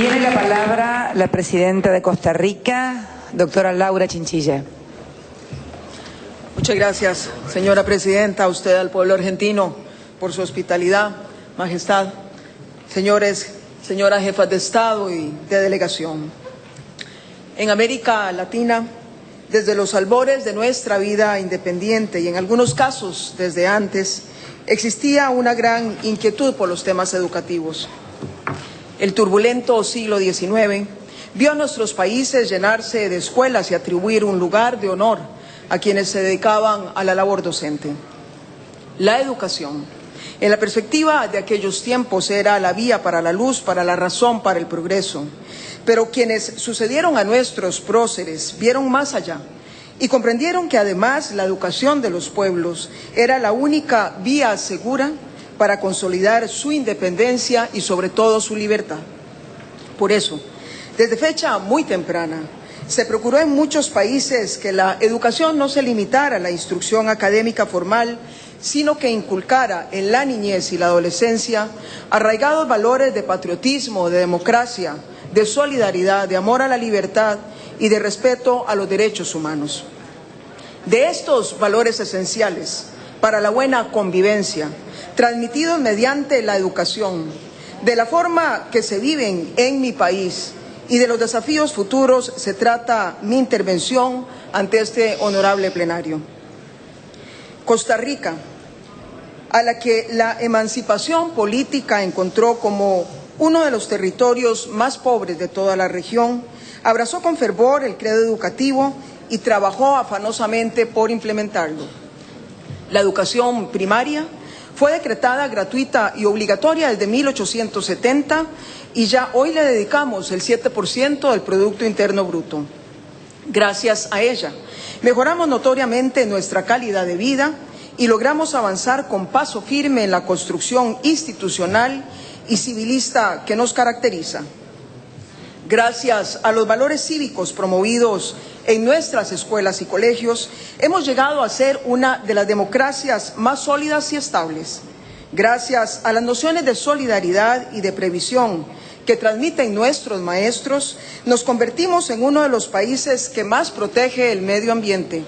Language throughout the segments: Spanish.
Tiene la palabra la presidenta de Costa Rica, doctora Laura Chinchilla. Muchas gracias, señora presidenta, a usted, al pueblo argentino, por su hospitalidad, majestad, señores, señoras jefas de Estado y de delegación. En América Latina, desde los albores de nuestra vida independiente y en algunos casos desde antes, existía una gran inquietud por los temas educativos. El turbulento siglo XIX vio a nuestros países llenarse de escuelas y atribuir un lugar de honor a quienes se dedicaban a la labor docente. La educación, en la perspectiva de aquellos tiempos, era la vía para la luz, para la razón, para el progreso. Pero quienes sucedieron a nuestros próceres vieron más allá y comprendieron que además la educación de los pueblos era la única vía segura para consolidar su independencia y sobre todo su libertad. Por eso, desde fecha muy temprana, se procuró en muchos países que la educación no se limitara a la instrucción académica formal, sino que inculcara en la niñez y la adolescencia arraigados valores de patriotismo, de democracia, de solidaridad, de amor a la libertad y de respeto a los derechos humanos. De estos valores esenciales para la buena convivencia, transmitidos mediante la educación, de la forma que se viven en mi país y de los desafíos futuros, se trata mi intervención ante este honorable plenario. Costa Rica, a la que la emancipación política encontró como uno de los territorios más pobres de toda la región, abrazó con fervor el credo educativo y trabajó afanosamente por implementarlo. La educación primaria fue decretada gratuita y obligatoria desde 1870 y ya hoy le dedicamos el 7% del Producto Interno Bruto. Gracias a ella, mejoramos notoriamente nuestra calidad de vida y logramos avanzar con paso firme en la construcción institucional y civilista que nos caracteriza. Gracias a los valores cívicos promovidos en nuestras escuelas y colegios, hemos llegado a ser una de las democracias más sólidas y estables. Gracias a las nociones de solidaridad y de previsión que transmiten nuestros maestros, nos convertimos en uno de los países que más protege el medio ambiente.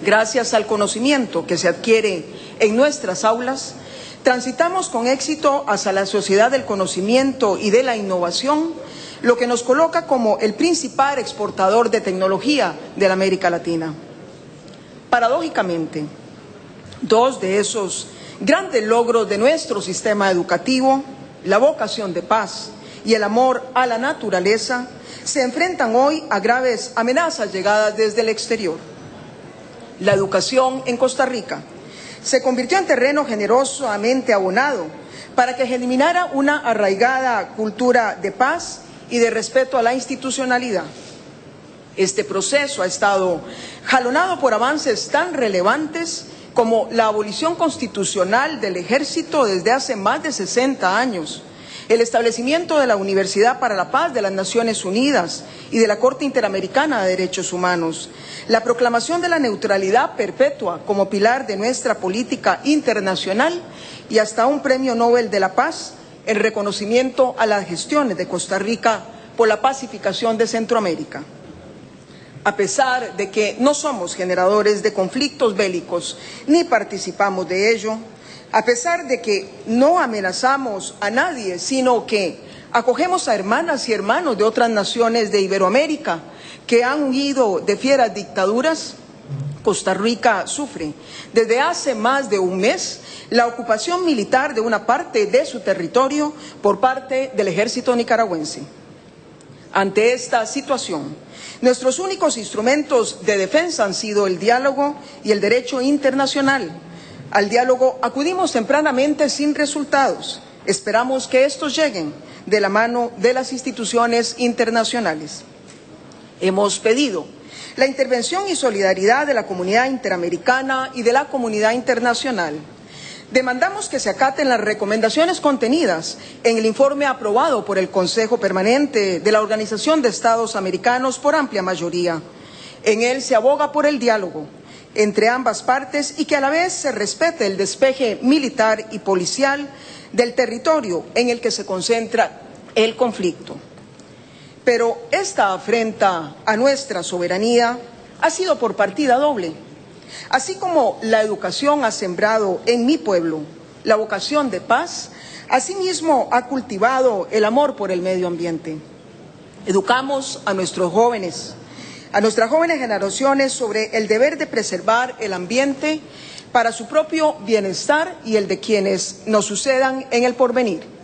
Gracias al conocimiento que se adquiere en nuestras aulas, transitamos con éxito hacia la sociedad del conocimiento y de la innovación, lo que nos coloca como el principal exportador de tecnología de la América Latina. Paradójicamente, dos de esos grandes logros de nuestro sistema educativo, la vocación de paz y el amor a la naturaleza, se enfrentan hoy a graves amenazas llegadas desde el exterior. La educación en Costa Rica se convirtió en terreno generosamente abonado para que germinara una arraigada cultura de paz y de respeto a la institucionalidad. Este proceso ha estado jalonado por avances tan relevantes como la abolición constitucional del ejército desde hace más de 60 años, el establecimiento de la Universidad para la Paz de las Naciones Unidas y de la Corte Interamericana de Derechos Humanos, la proclamación de la neutralidad perpetua como pilar de nuestra política internacional y hasta un Premio Nobel de la Paz, el reconocimiento a las gestiones de Costa Rica por la pacificación de Centroamérica. A pesar de que no somos generadores de conflictos bélicos ni participamos de ello, a pesar de que no amenazamos a nadie, sino que acogemos a hermanas y hermanos de otras naciones de Iberoamérica que han huido de fieras dictaduras, Costa Rica sufre desde hace más de un mes la ocupación militar de una parte de su territorio por parte del ejército nicaragüense. Ante esta situación, nuestros únicos instrumentos de defensa han sido el diálogo y el derecho internacional. Al diálogo acudimos tempranamente sin resultados. Esperamos que estos lleguen de la mano de las instituciones internacionales. Hemos pedido la intervención y solidaridad de la comunidad interamericana y de la comunidad internacional. Demandamos que se acaten las recomendaciones contenidas en el informe aprobado por el Consejo Permanente de la Organización de Estados Americanos por amplia mayoría. En él se aboga por el diálogo entre ambas partes y que a la vez se respete el despeje militar y policial del territorio en el que se concentra el conflicto. Pero esta afrenta a nuestra soberanía ha sido por partida doble. Así como la educación ha sembrado en mi pueblo la vocación de paz, asimismo ha cultivado el amor por el medio ambiente. Educamos a nuestros jóvenes, a nuestras jóvenes generaciones sobre el deber de preservar el ambiente para su propio bienestar y el de quienes nos sucedan en el porvenir.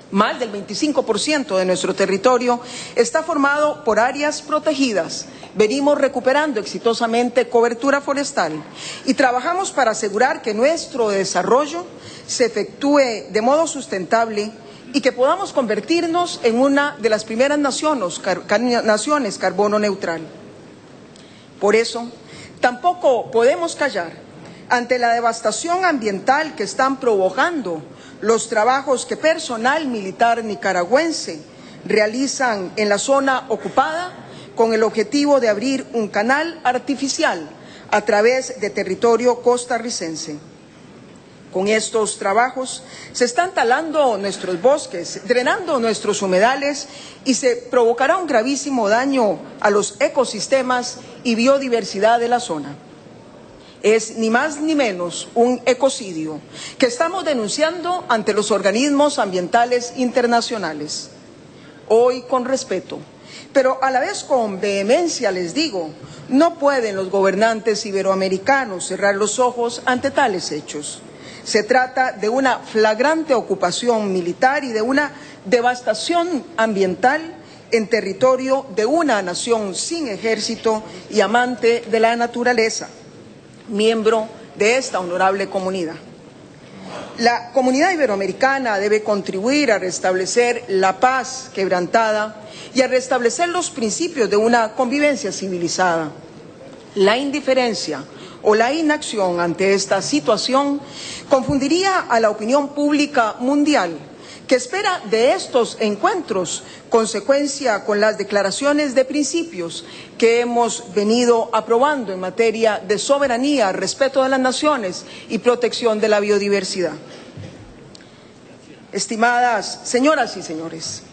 Más del 25% de nuestro territorio está formado por áreas protegidas. Venimos recuperando exitosamente cobertura forestal y trabajamos para asegurar que nuestro desarrollo se efectúe de modo sustentable y que podamos convertirnos en una de las primeras naciones carbono neutral. Por eso, tampoco podemos callar ante la devastación ambiental que están provocando los trabajos que personal militar nicaragüense realizan en la zona ocupada con el objetivo de abrir un canal artificial a través de territorio costarricense. Con estos trabajos se están talando nuestros bosques, drenando nuestros humedales y se provocará un gravísimo daño a los ecosistemas y biodiversidad de la zona. Es ni más ni menos un ecocidio que estamos denunciando ante los organismos ambientales internacionales. Hoy con respeto, pero a la vez con vehemencia les digo, no pueden los gobernantes iberoamericanos cerrar los ojos ante tales hechos. Se trata de una flagrante ocupación militar y de una devastación ambiental en territorio de una nación sin ejército y amante de la naturaleza, miembro de esta honorable comunidad. La comunidad iberoamericana debe contribuir a restablecer la paz quebrantada y a restablecer los principios de una convivencia civilizada. La indiferencia o la inacción ante esta situación confundiría a la opinión pública mundial, que espera de estos encuentros consecuencia con las declaraciones de principios que hemos venido aprobando en materia de soberanía, respeto de las naciones y protección de la biodiversidad. Estimadas señoras y señores,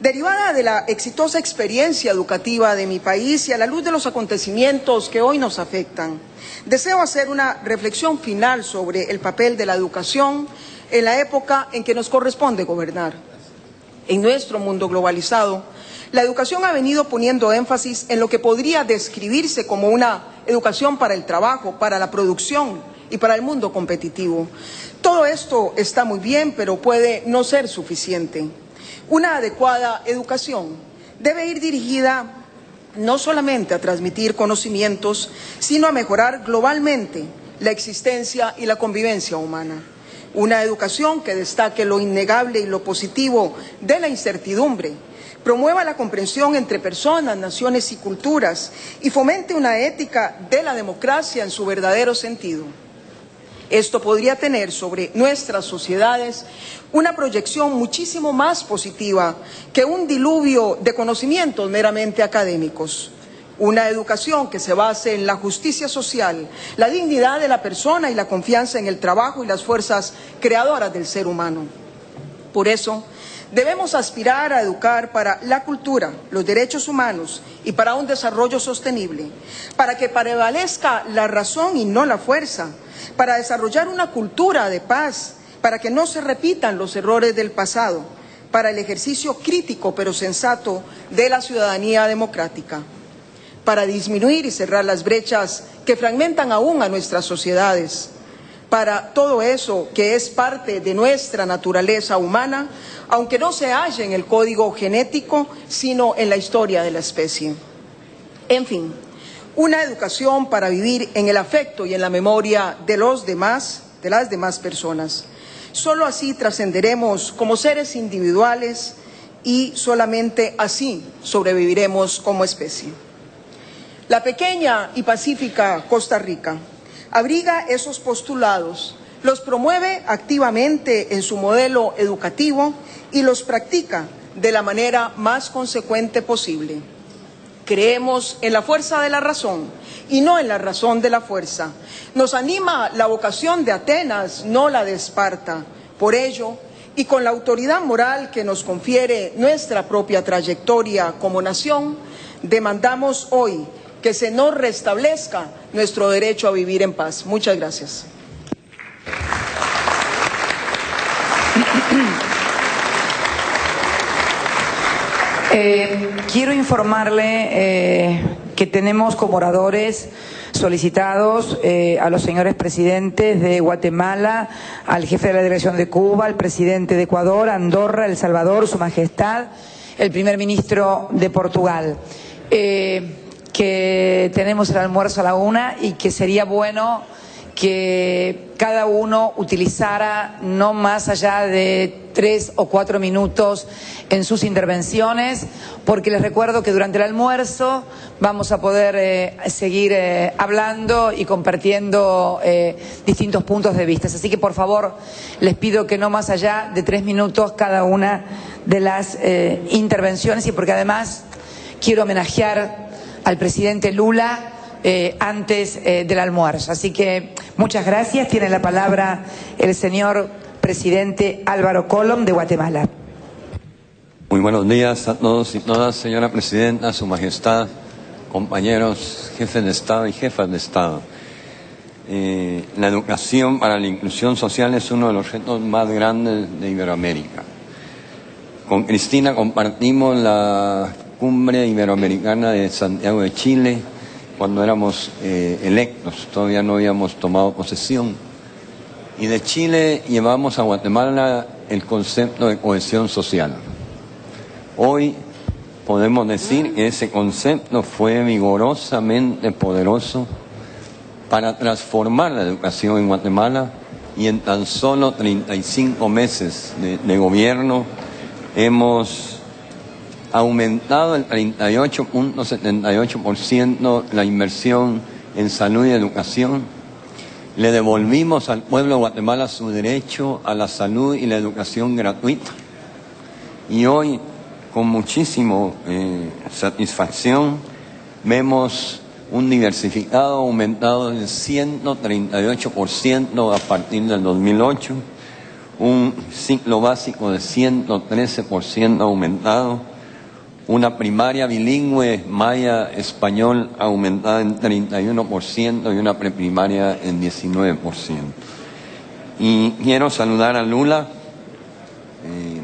derivada de la exitosa experiencia educativa de mi país y a la luz de los acontecimientos que hoy nos afectan, deseo hacer una reflexión final sobre el papel de la educación en la época en que nos corresponde gobernar. En nuestro mundo globalizado, la educación ha venido poniendo énfasis en lo que podría describirse como una educación para el trabajo, para la producción y para el mundo competitivo. Todo esto está muy bien, pero puede no ser suficiente. Una adecuada educación debe ir dirigida no solamente a transmitir conocimientos, sino a mejorar globalmente la existencia y la convivencia humana. Una educación que destaque lo innegable y lo positivo de la incertidumbre, promueva la comprensión entre personas, naciones y culturas y fomente una ética de la democracia en su verdadero sentido. Esto podría tener sobre nuestras sociedades una proyección muchísimo más positiva que un diluvio de conocimientos meramente académicos. Una educación que se base en la justicia social, la dignidad de la persona y la confianza en el trabajo y las fuerzas creadoras del ser humano. Por eso, debemos aspirar a educar para la cultura, los derechos humanos y para un desarrollo sostenible, para que prevalezca la razón y no la fuerza, para desarrollar una cultura de paz, para que no se repitan los errores del pasado, para el ejercicio crítico pero sensato de la ciudadanía democrática, para disminuir y cerrar las brechas que fragmentan aún a nuestras sociedades, para todo eso que es parte de nuestra naturaleza humana, aunque no se halle en el código genético, sino en la historia de la especie. En fin, una educación para vivir en el afecto y en la memoria de los demás, de las demás personas. Solo así trascenderemos como seres individuales y solamente así sobreviviremos como especie. La pequeña y pacífica Costa Rica abriga esos postulados, los promueve activamente en su modelo educativo y los practica de la manera más consecuente posible. Creemos en la fuerza de la razón y no en la razón de la fuerza. Nos anima la vocación de Atenas, no la de Esparta. Por ello, y con la autoridad moral que nos confiere nuestra propia trayectoria como nación, demandamos hoy que se nos restablezca nuestro derecho a vivir en paz. Muchas gracias. Quiero informarle que tenemos como oradores solicitados a los señores presidentes de Guatemala, al jefe de la delegación de Cuba, al presidente de Ecuador, Andorra, El Salvador, Su Majestad, el primer ministro de Portugal. Que tenemos el almuerzo a la 1 y que sería bueno que cada uno utilizara no más allá de 3 o 4 minutos en sus intervenciones, porque les recuerdo que durante el almuerzo vamos a poder seguir hablando y compartiendo distintos puntos de vista. Así que, por favor, les pido que no más allá de 3 minutos cada una de las intervenciones, y porque además quiero homenajear al presidente Lula antes del almuerzo. Así que muchas gracias. Tiene la palabra el señor presidente Álvaro Colom de Guatemala. Muy buenos días a todos y todas, señora presidenta, Su Majestad, compañeros, jefes de Estado y jefas de Estado. La educación para la inclusión social es uno de los retos más grandes de Iberoamérica. Con Cristina compartimos la Cumbre Iberoamericana de Santiago de Chile cuando éramos electos, todavía no habíamos tomado posesión. Y de Chile llevamos a Guatemala el concepto de cohesión social. Hoy podemos decir que ese concepto fue vigorosamente poderoso para transformar la educación en Guatemala, y en tan solo 35 meses de gobierno hemos aumentado el 38.78% la inversión en salud y educación. Le devolvimos al pueblo de Guatemala su derecho a la salud y la educación gratuita. Y hoy, con muchísima satisfacción, vemos un diversificado aumentado del 138% a partir del 2008, un ciclo básico de 113% aumentado, una primaria bilingüe maya-español aumentada en 31% y una preprimaria en 19%. Y quiero saludar a Lula.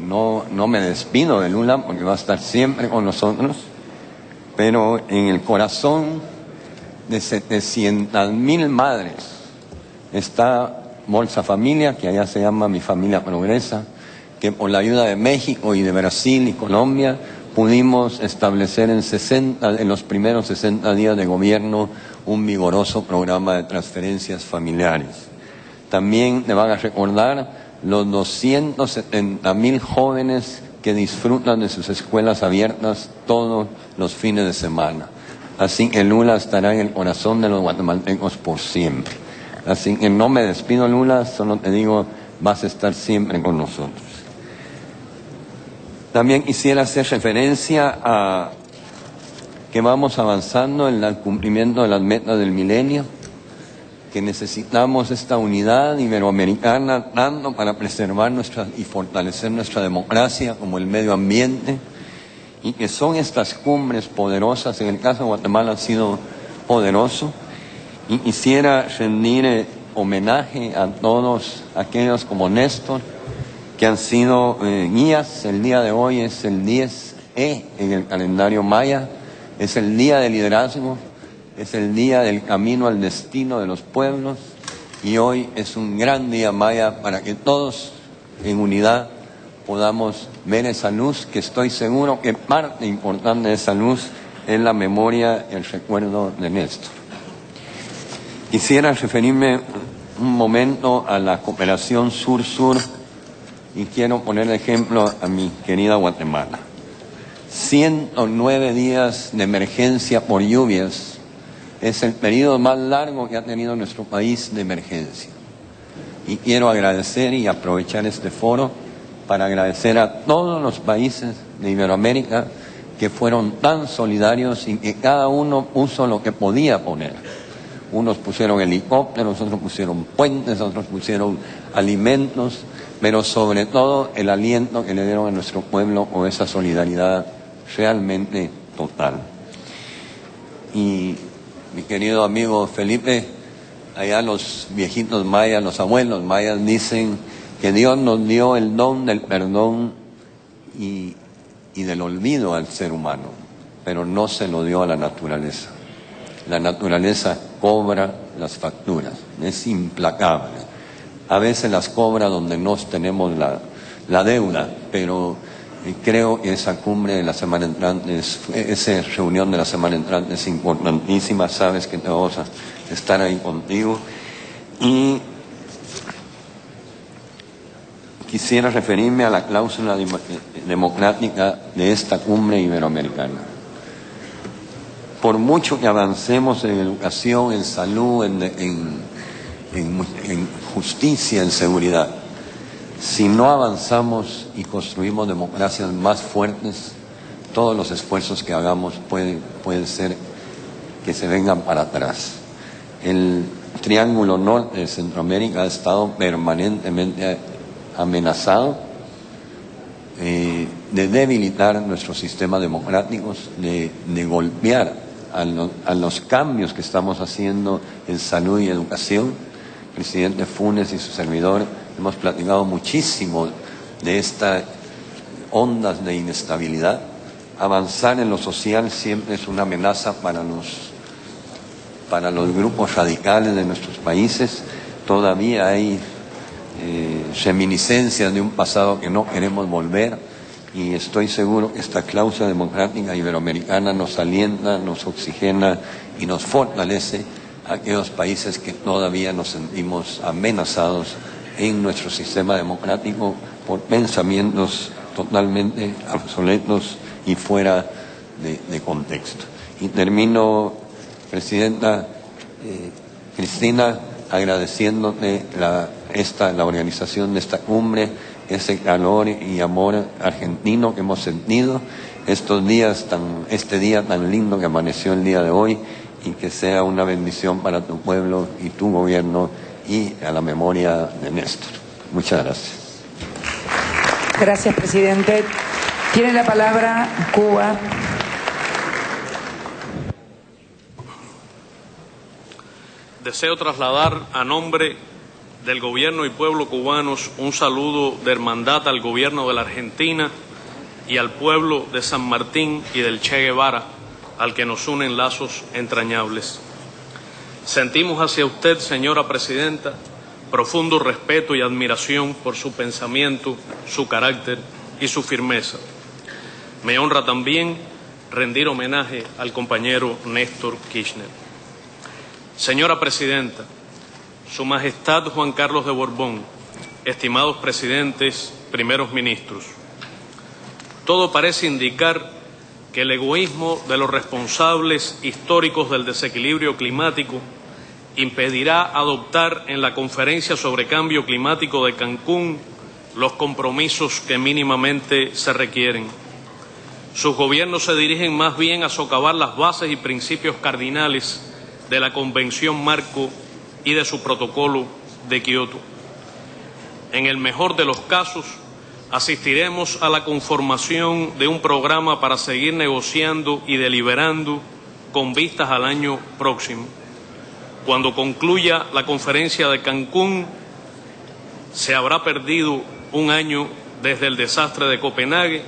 No me despido de Lula porque va a estar siempre con nosotros, pero en el corazón de 700.000 madres está Bolsa Familia, que allá se llama Mi Familia Progresa, que por la ayuda de México y de Brasil y Colombia pudimos establecer en los primeros 60 días de gobierno un vigoroso programa de transferencias familiares. También le van a recordar los 270.000 jóvenes que disfrutan de sus escuelas abiertas todos los fines de semana. Así que Lula estará en el corazón de los guatemaltecos por siempre. Así que no me despido, Lula, solo te digo, vas a estar siempre con nosotros. También quisiera hacer referencia a que vamos avanzando en el cumplimiento de las metas del milenio, que necesitamos esta unidad iberoamericana tanto para preservar y fortalecer nuestra democracia como el medio ambiente, y que son estas cumbres poderosas. En el caso de Guatemala ha sido poderoso, y quisiera rendir homenaje a todos aquellos como Néstor, que han sido guías. El día de hoy es el 10E en el calendario maya, es el día del liderazgo, es el día del camino al destino de los pueblos, y hoy es un gran día maya para que todos en unidad podamos ver esa luz, que estoy seguro que parte importante de esa luz es la memoria y el recuerdo de Néstor. Quisiera referirme un momento a la cooperación sur-sur, y quiero poner de ejemplo a mi querida Guatemala. 109 días de emergencia por lluvias es el periodo más largo que ha tenido nuestro país de emergencia. Y quiero agradecer y aprovechar este foro para agradecer a todos los países de Iberoamérica que fueron tan solidarios y que cada uno puso lo que podía poner. Unos pusieron helicópteros, otros pusieron puentes, otros pusieron alimentos, pero sobre todo el aliento que le dieron a nuestro pueblo con esa solidaridad realmente total. Y mi querido amigo Felipe, allá los viejitos mayas, los abuelos mayas dicen que Dios nos dio el don del perdón y del olvido al ser humano, pero no se lo dio a la naturaleza. La naturaleza cobra las facturas, es implacable. A veces las cobra donde no tenemos la deuda, pero creo que esa cumbre de la semana entrante, esa reunión de la semana entrante es importantísima. Sabes que te vamos a estar ahí contigo. Y quisiera referirme a la cláusula democrática de esta cumbre iberoamericana. Por mucho que avancemos en educación, en salud, en justicia, en seguridad, si no avanzamos y construimos democracias más fuertes, todos los esfuerzos que hagamos pueden ser que se vengan para atrás. El Triángulo Norte de Centroamérica ha estado permanentemente amenazado de debilitar nuestros sistemas democráticos, de golpear a los cambios que estamos haciendo en salud y educación. El presidente Funes y su servidor hemos platicado muchísimo de estas ondas de inestabilidad. Avanzar en lo social siempre es una amenaza para los grupos radicales de nuestros países. Todavía hay reminiscencias de un pasado que no queremos volver, y estoy seguro que esta cláusula democrática iberoamericana nos alienta, nos oxigena y nos fortalece a aquellos países que todavía nos sentimos amenazados en nuestro sistema democrático por pensamientos totalmente obsoletos y fuera de contexto. Y termino, Presidenta Cristina, agradeciéndote la organización de esta cumbre, ese calor y amor argentino que hemos sentido este día tan lindo que amaneció el día de hoy, y que sea una bendición para tu pueblo y tu gobierno, y a la memoria de Néstor. Muchas gracias. Gracias, presidente. Tiene la palabra Cuba. Deseo trasladar a nombre del gobierno y pueblo cubanos un saludo de hermandad al gobierno de la Argentina y al pueblo de San Martín y del Che Guevara, al que nos unen lazos entrañables. Sentimos hacia usted, señora presidenta, profundo respeto y admiración por su pensamiento, su carácter y su firmeza. Me honra también rendir homenaje al compañero Néstor Kirchner. Señora presidenta, Su Majestad Juan Carlos de Borbón, estimados presidentes, primeros ministros, todo parece indicar que el egoísmo de los responsables históricos del desequilibrio climático impedirá adoptar en la Conferencia sobre Cambio Climático de Cancún los compromisos que mínimamente se requieren. Sus gobiernos se dirigen más bien a socavar las bases y principios cardinales de la Convención Marco y de su protocolo de Kioto. En el mejor de los casos, asistiremos a la conformación de un programa para seguir negociando y deliberando con vistas al año próximo. Cuando concluya la conferencia de Cancún, se habrá perdido un año desde el desastre de Copenhague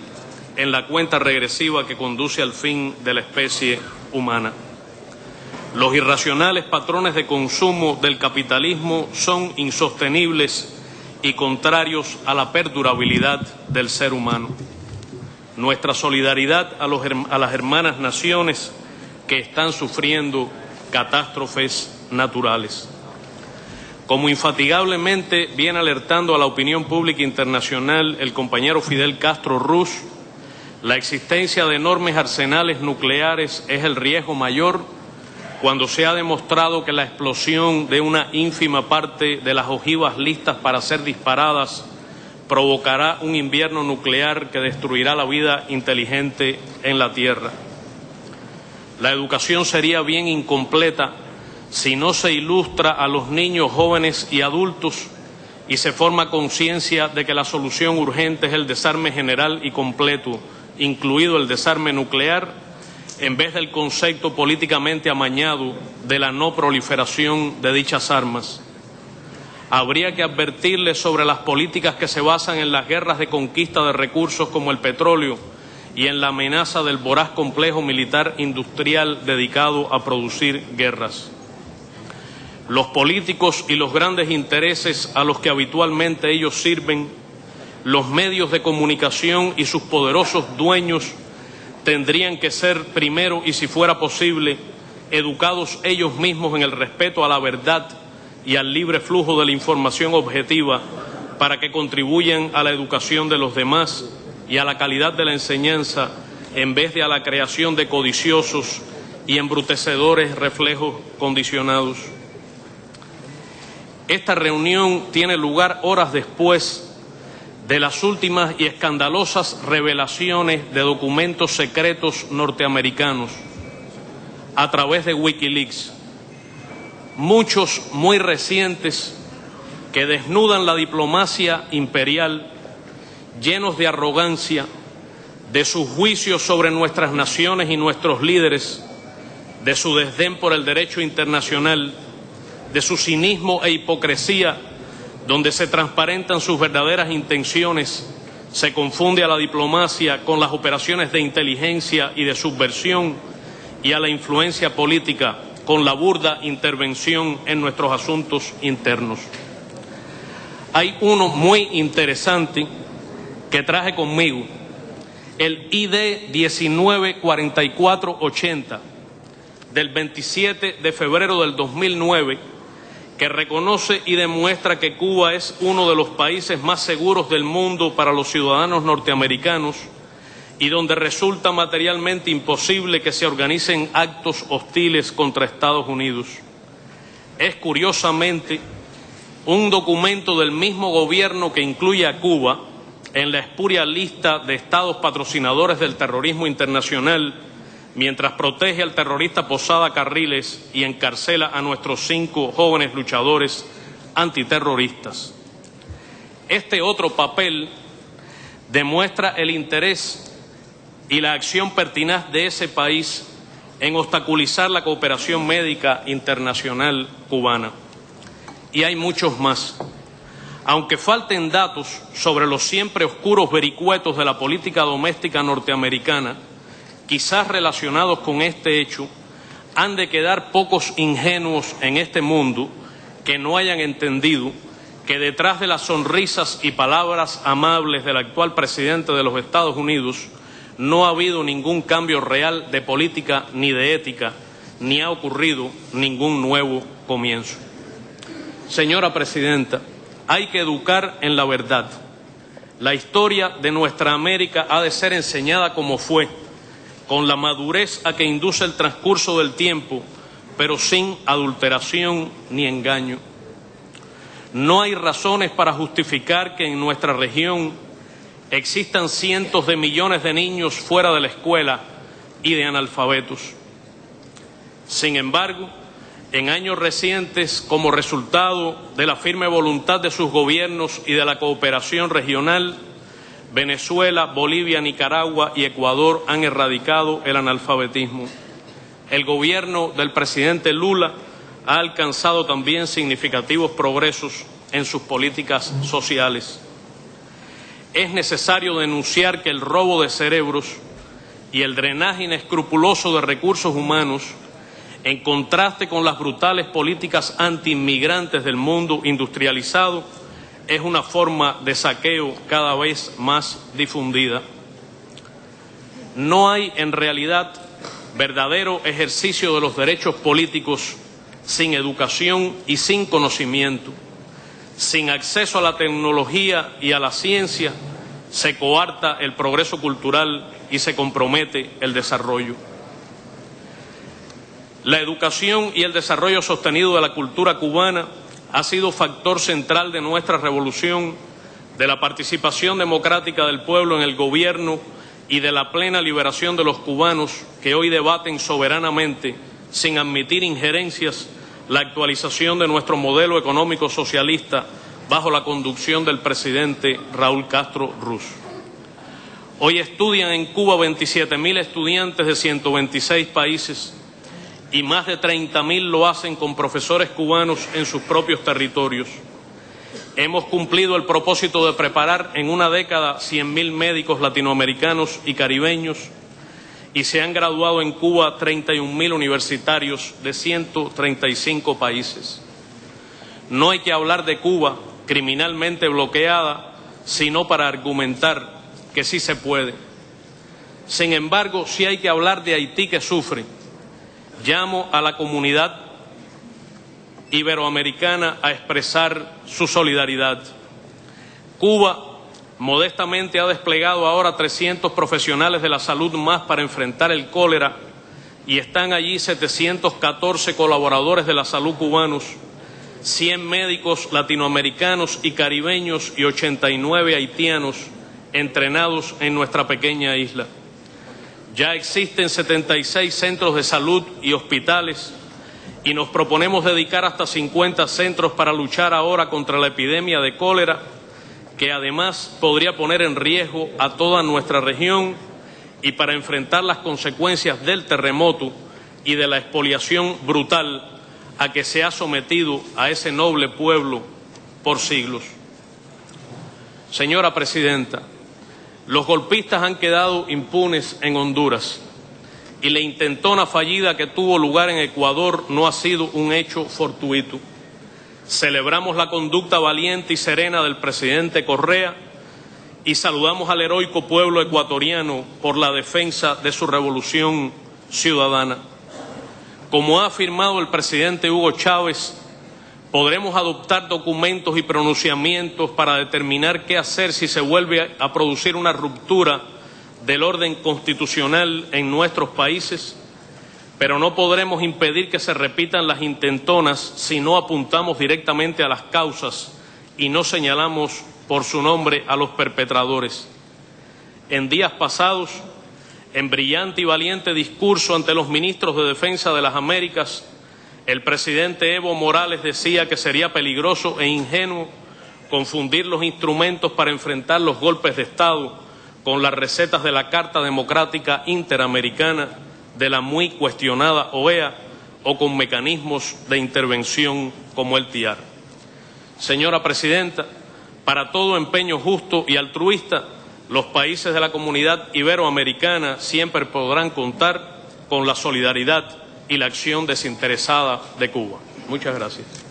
en la cuenta regresiva que conduce al fin de la especie humana. Los irracionales patrones de consumo del capitalismo son insostenibles y contrarios a la perdurabilidad del ser humano. Nuestra solidaridad a las hermanas naciones que están sufriendo catástrofes naturales. Como infatigablemente viene alertando a la opinión pública internacional el compañero Fidel Castro Ruz, la existencia de enormes arsenales nucleares es el riesgo mayor cuando se ha demostrado que la explosión de una ínfima parte de las ojivas listas para ser disparadas provocará un invierno nuclear que destruirá la vida inteligente en la Tierra. La educación sería bien incompleta si no se ilustra a los niños, jóvenes y adultos y se forma conciencia de que la solución urgente es el desarme general y completo, incluido el desarme nuclear, en vez del concepto políticamente amañado de la no proliferación de dichas armas. Habría que advertirles sobre las políticas que se basan en las guerras de conquista de recursos como el petróleo y en la amenaza del voraz complejo militar industrial dedicado a producir guerras. Los políticos y los grandes intereses a los que habitualmente ellos sirven, los medios de comunicación y sus poderosos dueños tendrían que ser primero, y si fuera posible, educados ellos mismos en el respeto a la verdad y al libre flujo de la información objetiva para que contribuyan a la educación de los demás y a la calidad de la enseñanza en vez de a la creación de codiciosos y embrutecedores reflejos condicionados. Esta reunión tiene lugar horas después de las últimas y escandalosas revelaciones de documentos secretos norteamericanos a través de Wikileaks, muchos muy recientes que desnudan la diplomacia imperial, llenos de arrogancia, de sus juicios sobre nuestras naciones y nuestros líderes, de su desdén por el derecho internacional, de su cinismo e hipocresía, donde se transparentan sus verdaderas intenciones, se confunde a la diplomacia con las operaciones de inteligencia y de subversión y a la influencia política con la burda intervención en nuestros asuntos internos. Hay uno muy interesante que traje conmigo, el ID 194480 del 27 de febrero del 2009, que reconoce y demuestra que Cuba es uno de los países más seguros del mundo para los ciudadanos norteamericanos y donde resulta materialmente imposible que se organicen actos hostiles contra Estados Unidos. Es curiosamente un documento del mismo gobierno que incluye a Cuba en la espuria lista de estados patrocinadores del terrorismo internacional, mientras protege al terrorista Posada Carriles y encarcela a nuestros 5 jóvenes luchadores antiterroristas. Este otro papel demuestra el interés y la acción pertinaz de ese país en obstaculizar la cooperación médica internacional cubana. Y hay muchos más. Aunque falten datos sobre los siempre oscuros vericuetos de la política doméstica norteamericana, quizás relacionados con este hecho, han de quedar pocos ingenuos en este mundo que no hayan entendido que detrás de las sonrisas y palabras amables del actual presidente de los Estados Unidos no ha habido ningún cambio real de política ni de ética, ni ha ocurrido ningún nuevo comienzo. Señora Presidenta, hay que educar en la verdad. La historia de nuestra América ha de ser enseñada como fue, con la madurez a que induce el transcurso del tiempo, pero sin adulteración ni engaño. No hay razones para justificar que en nuestra región existan cientos de millones de niños fuera de la escuela y de analfabetos. Sin embargo, en años recientes, como resultado de la firme voluntad de sus gobiernos y de la cooperación regional, Venezuela, Bolivia, Nicaragua y Ecuador han erradicado el analfabetismo. El gobierno del presidente Lula ha alcanzado también significativos progresos en sus políticas sociales. Es necesario denunciar que el robo de cerebros y el drenaje inescrupuloso de recursos humanos, en contraste con las brutales políticas antiinmigrantes del mundo industrializado, es una forma de saqueo cada vez más difundida. No hay en realidad verdadero ejercicio de los derechos políticos sin educación y sin conocimiento. Sin acceso a la tecnología y a la ciencia, se coarta el progreso cultural y se compromete el desarrollo. La educación y el desarrollo sostenido de la cultura cubana ha sido factor central de nuestra revolución, de la participación democrática del pueblo en el gobierno y de la plena liberación de los cubanos que hoy debaten soberanamente, sin admitir injerencias, la actualización de nuestro modelo económico socialista bajo la conducción del presidente Raúl Castro Ruz. Hoy estudian en Cuba 27.000 estudiantes de 126 países y más de 30.000 lo hacen con profesores cubanos en sus propios territorios. Hemos cumplido el propósito de preparar en una década 100.000 médicos latinoamericanos y caribeños y se han graduado en Cuba 31.000 universitarios de 135 países. No hay que hablar de Cuba criminalmente bloqueada, sino para argumentar que sí se puede. Sin embargo, sí hay que hablar de Haití, que sufre. Llamo a la comunidad iberoamericana a expresar su solidaridad. Cuba modestamente ha desplegado ahora 300 profesionales de la salud más para enfrentar el cólera y están allí 714 colaboradores de la salud cubanos, 100 médicos latinoamericanos y caribeños y 89 haitianos entrenados en nuestra pequeña isla. Ya existen 76 centros de salud y hospitales y nos proponemos dedicar hasta 50 centros para luchar ahora contra la epidemia de cólera, que además podría poner en riesgo a toda nuestra región, y para enfrentar las consecuencias del terremoto y de la expoliación brutal a que se ha sometido a ese noble pueblo por siglos. Señora Presidenta, los golpistas han quedado impunes en Honduras y la intentona fallida que tuvo lugar en Ecuador no ha sido un hecho fortuito. Celebramos la conducta valiente y serena del presidente Correa y saludamos al heroico pueblo ecuatoriano por la defensa de su revolución ciudadana. Como ha afirmado el presidente Hugo Chávez, podremos adoptar documentos y pronunciamientos para determinar qué hacer si se vuelve a producir una ruptura del orden constitucional en nuestros países, pero no podremos impedir que se repitan las intentonas si no apuntamos directamente a las causas y no señalamos por su nombre a los perpetradores. En días pasados, en brillante y valiente discurso ante los ministros de Defensa de las Américas, el presidente Evo Morales decía que sería peligroso e ingenuo confundir los instrumentos para enfrentar los golpes de Estado con las recetas de la Carta Democrática Interamericana, de la muy cuestionada OEA o con mecanismos de intervención como el TIAR. Señora Presidenta, para todo empeño justo y altruista, los países de la comunidad iberoamericana siempre podrán contar con la solidaridad y la acción desinteresada de Cuba. Muchas gracias.